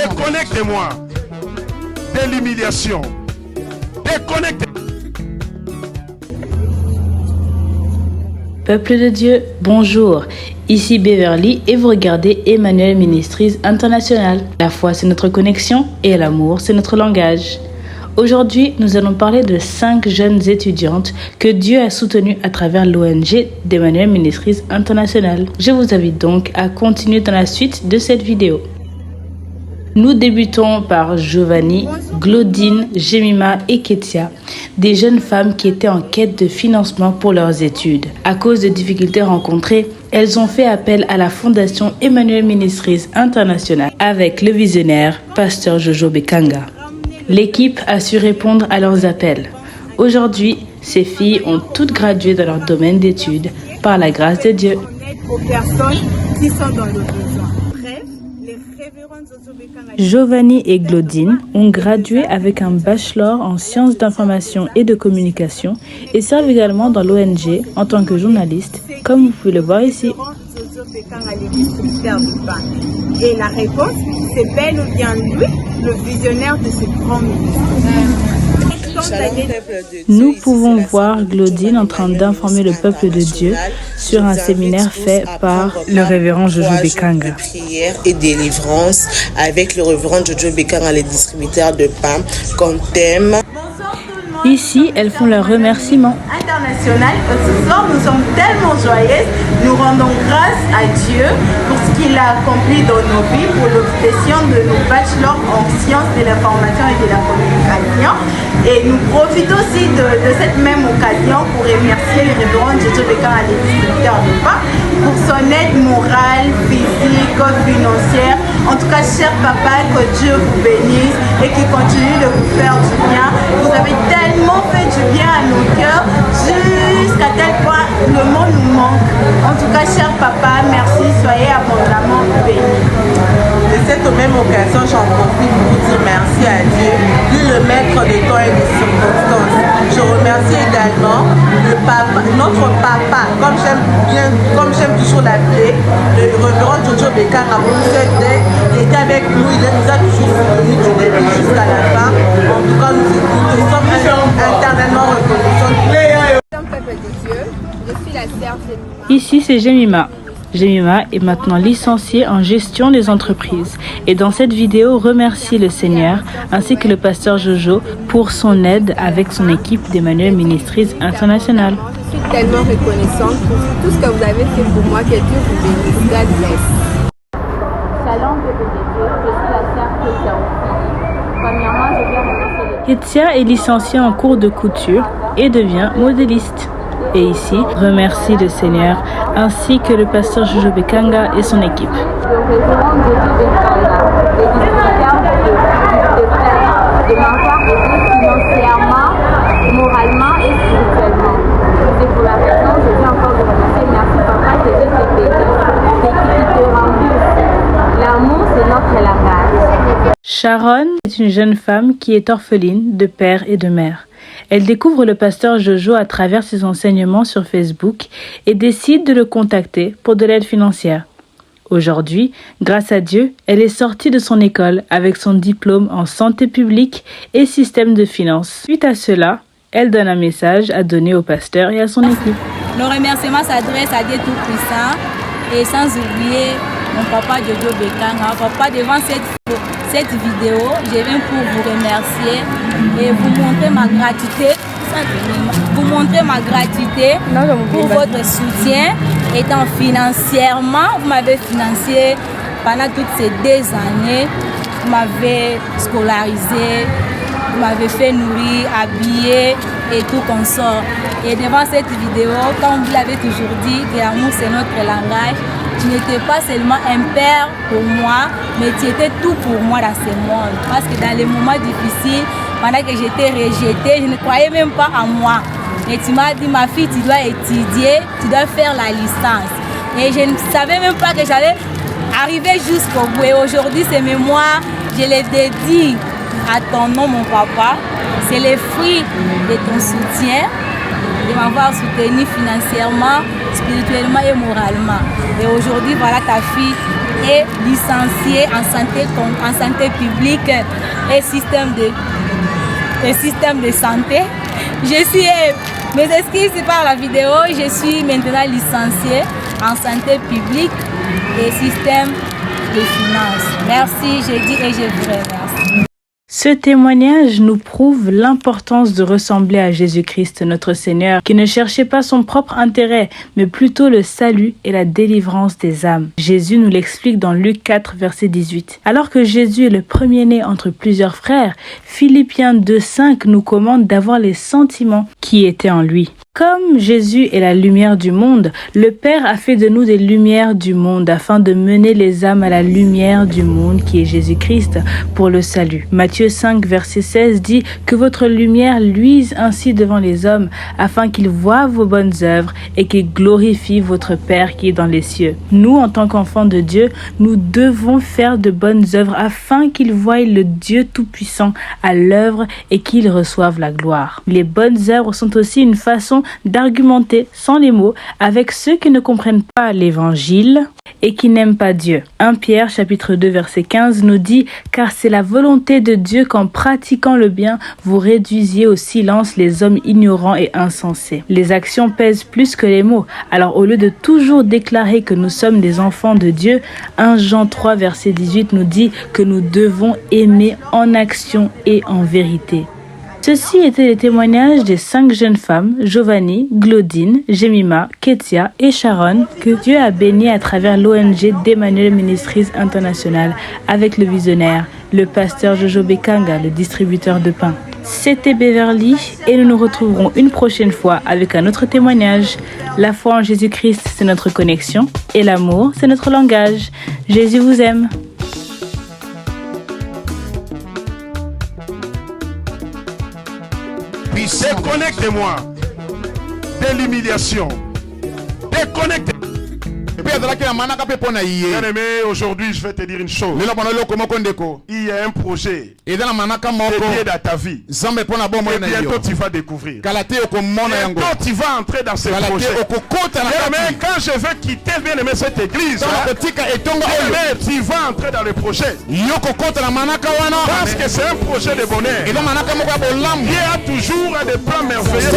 Déconnectez-moi de l'humiliation. Déconnectez. Peuple de Dieu, bonjour. Ici Beverly et vous regardez Emmanuel Ministries International. La foi, c'est notre connexion et l'amour, c'est notre langage. Aujourd'hui, nous allons parler de 5 jeunes étudiantes que Dieu a soutenues à travers l'ONG d'Emmanuel Ministries International. Je vous invite donc à continuer dans la suite de cette vidéo. Nous débutons par Giovanni, Claudine, Jemima et Ketia, des jeunes femmes qui étaient en quête de financement pour leurs études. À cause de difficultés rencontrées, elles ont fait appel à la Fondation Emmanuel Ministries International avec le visionnaire Pasteur Jojo Bekanga. L'équipe a su répondre à leurs appels. Aujourd'hui, ces filles ont toutes gradué dans leur domaine d'études par la grâce de Dieu. Aux personnes qui sont dans le besoin. Giovanni et Claudine ont gradué avec un bachelor en sciences d'information et de communication et servent également dans l'ONG en tant que journalistes, comme vous pouvez le voir ici. Et la réponse, c'est bel ou bien lui, le visionnaire de ce grand ministère. Nous pouvons voir Claudine en train d'informer le peuple de Dieu sur un séminaire fait par le révérend Jojo Bekanga. Prière et délivrance avec le révérend Jojo Bekanga, les distributeurs de pain qu'on t'aime. Ici, elles font leurs remerciements. International, ce soir, nous sommes tellement joyeuses. Nous rendons grâce à Dieu pour ce qu'il a accompli dans nos vies, pour l'obtention de nos bachelors en sciences de l'information et de la communication. Et nous profitons aussi de cette même occasion pour remercier le révérend Jojo Bekanga, les distributeurs de pain, pour son aide morale, physique, financière. En tout cas, cher papa, que Dieu vous bénisse et qu'il continue de vous faire du bien. Vous avez tellement fait du bien à nos cœurs jusqu'à tel point le monde nous manque. En tout cas, cher papa, merci, soyez abondamment bénis. De cette même occasion, j'en profite pour vous dire merci à Dieu, lui le maître des temps et des circonstances. Je remercie également notre papa, comme j'aime toujours l'appeler, le révérend Jojo Bekanga, pour il était avec nous, il nous a toujours soutenus du début jusqu'à la fin. En tout cas, nous sommes éternellement reconnaissants. Ici, c'est Jemima. Jemima est maintenant licenciée en gestion des entreprises et dans cette vidéo remercie le Seigneur ainsi que le pasteur Jojo pour son aide avec son équipe d'Emmanuel Ministries International. Je suis tellement reconnaissante pour tout ce que vous avez fait pour moi, que Dieu vous bénisse. God bless. Shalom, peuple de Dieu, je suis la sœur Ketia. Premièrement, je viens remercier les... Ketia est licenciée en cours de couture et devient modéliste. Et ici, remercie le Seigneur ainsi que le pasteur Jojo Bekanga et son équipe. Le révérend Jojo Bekanga, les distributeurs de pain, de m'avoir aidé financièrement, moralement et spirituellement. C'est pour la raison je viens encore vous remercier. Merci papa, que Dieu te bénisse et qu'il te rende. L'amour, c'est notre langage. Sharon est une jeune femme qui est orpheline de père et de mère. Elle découvre le pasteur Jojo à travers ses enseignements sur Facebook et décide de le contacter pour de l'aide financière. Aujourd'hui, grâce à Dieu, elle est sortie de son école avec son diplôme en santé publique et système de finances. Suite à cela, elle donne un message à donner au pasteur et à son équipe. Nos remerciements s'adressent à Dieu Tout-Puissant et sans oublier mon papa Jojo Bekanga. Papa, devant cette vidéo, je viens pour vous remercier et vous montrer ma gratitude. Pour votre soutien, étant financièrement, vous m'avez financé pendant toutes ces 2 années, vous m'avez scolarisé, vous m'avez fait nourrir, habiller et tout consort. Et devant cette vidéo, comme vous l'avez toujours dit, que l'amour c'est notre langage, tu n'étais pas seulement un père pour moi, mais tu étais tout pour moi dans ce monde. Parce que dans les moments difficiles, pendant que j'étais rejetée, je ne croyais même pas en moi. Et tu m'as dit, ma fille, tu dois étudier, tu dois faire la licence. Et je ne savais même pas que j'allais arriver jusqu'au bout. Et aujourd'hui, ces mémoires, je les dédie à ton nom, mon papa. C'est le fruit de ton soutien, de m'avoir soutenu financièrement, spirituellement et moralement. Et aujourd'hui, voilà ta fille et licenciée en santé publique et système de santé. Mes excuses par la vidéo, je suis maintenant licenciée en santé publique et système de finances. Merci, je dis et je vous remercie. Ce témoignage nous prouve l'importance de ressembler à Jésus-Christ, notre Seigneur, qui ne cherchait pas son propre intérêt, mais plutôt le salut et la délivrance des âmes. Jésus nous l'explique dans Luc 4, verset 18. Alors que Jésus est le premier-né entre plusieurs frères, Philippiens 2,5 nous commande d'avoir les sentiments qui étaient en lui. Comme Jésus est la lumière du monde, le Père a fait de nous des lumières du monde afin de mener les âmes à la lumière du monde qui est Jésus-Christ pour le salut. Matthieu 5, verset 16 dit que votre lumière luise ainsi devant les hommes afin qu'ils voient vos bonnes œuvres et qu'ils glorifient votre Père qui est dans les cieux. Nous, en tant qu'enfants de Dieu, nous devons faire de bonnes œuvres afin qu'ils voient le Dieu Tout-Puissant à l'œuvre et qu'ils reçoivent la gloire. Les bonnes œuvres sont aussi une façon d'argumenter sans les mots avec ceux qui ne comprennent pas l'évangile et qui n'aiment pas Dieu. 1 Pierre chapitre 2 verset 15 nous dit « Car c'est la volonté de Dieu qu'en pratiquant le bien, vous réduisiez au silence les hommes ignorants et insensés. » Les actions pèsent plus que les mots. Alors au lieu de toujours déclarer que nous sommes des enfants de Dieu, 1 Jean 3 verset 18 nous dit que nous devons aimer en action et en vérité. Ceci étaient les témoignages des 5 jeunes femmes, Giovanni, Claudine, Jemima, Ketia et Sharon, que Dieu a bénies à travers l'ONG d'Emmanuel Ministries International avec le visionnaire, le pasteur Jojo Bekanga, le distributeur de pain. C'était Beverly et nous nous retrouverons une prochaine fois avec un autre témoignage. La foi en Jésus-Christ, c'est notre connexion et l'amour, c'est notre langage. Jésus vous aime. Déconnectez-moi de l'humiliation. Déconnectez. Bien-aimé, aujourd'hui je vais te dire une chose. Il y a un projet dédié à ta vie. Et bientôt tu vas découvrir. Bientôt tu vas entrer dans ce projet. Bien-aimé, quand je vais quitter bien-aimé cette église, bien-aimé, tu vas entrer dans le projet. Parce que c'est un projet de bonheur. Il y a toujours des plans merveilleux.